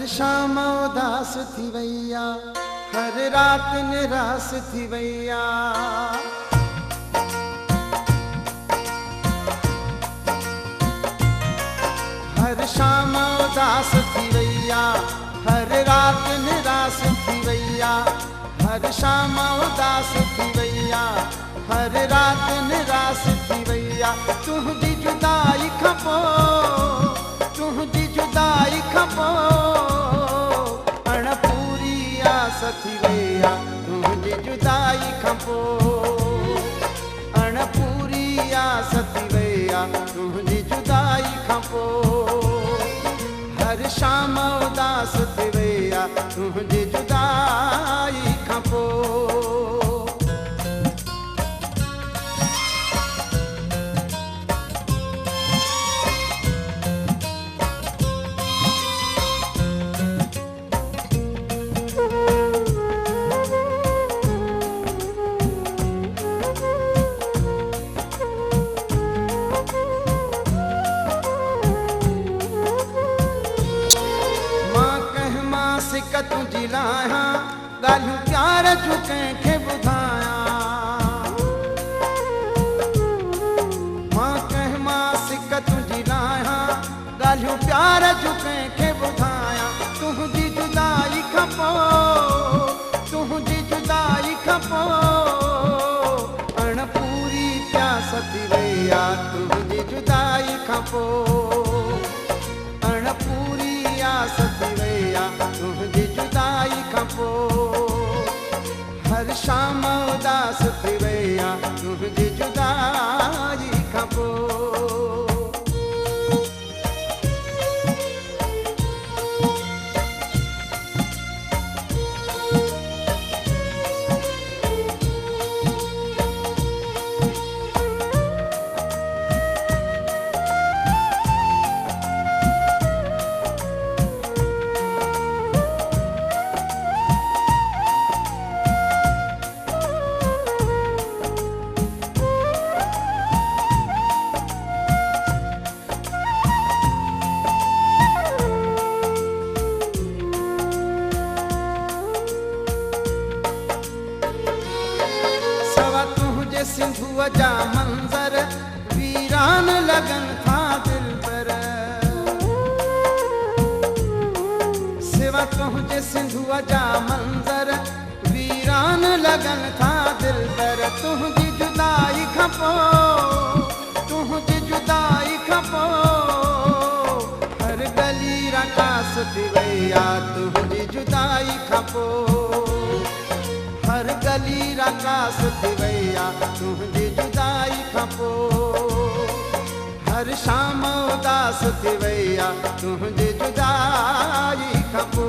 हर शाम उदास थी वैया, हर रात निराश थी वैया। हर शाम उदास थी वैया, हर रात निराश थी वैया। हर शाम उदास थी वैया, हर रात निराश थी वैया। तुझी जुदाई खपो, तुझी जुदाई खपो, अण पूरी आस थी वैया। तुझी जुदाई खपो, अण पूरी आस थी वैया। तुझी जुदाई खपो, हर शाम उदास थी वैया। तुझी जुदाई खपो। तुझी लाया ॻाल्हियूं प्यार जूं कंहिंखे ॿुधायां। मां कंहिं मां सिक तुझी लाया ॻाल्हियूं प्यार जूं कंहिंखे ॿुधायां। तुझी जुदाई खपो, तुझी जुदाई खपो, अण पूरी प्यास थी वैया। तुझी जुदाई खपो, अण पूरी आस थी वैया। तुझी जुदाई खपो, हर शाम उदास थी वैया। तुझी जुदाई खपो। सिंधुअ जा मंजर वीरान लगन था दिल पर। सिवा तुझे सिंधुअ जा मंजर वीरान लगन था दिल पर। तुझी जुदाई खपो, तुझी जुदाई खपो, हर गली रकास थी वैया। तुझी जुदाई खपो, हर गली रकास थी वैया। तुझी जुदाई खपो, हर शाम उदास थी वैया। तुझी जुदाई खपो।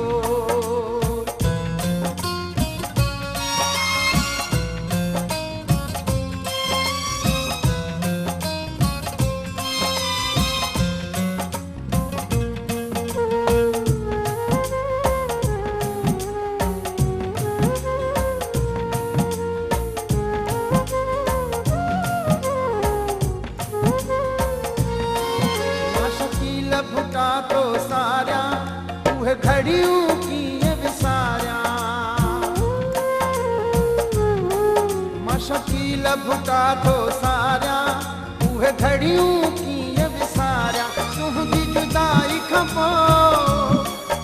भुटा तो सारिया उहे घड़ियूं कीअं विसारिया। मां शकील भुटा तो सारिया उहे घड़ियूं कीअं विसारिया। तुझी जुदाई खपो,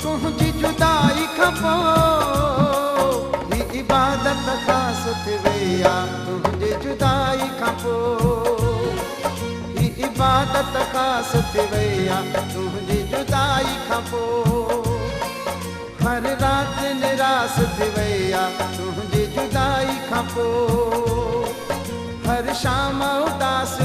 तुझी जुदाई खपो, ही इबादत ख़ास थी वैया। तुझी जुदाई खपो, इबादत ख़ास थी वैया। तुझी जुदाई खपो, हर रात निराश थी वैया। तुझी जुदाई खपो, हर शाम उदास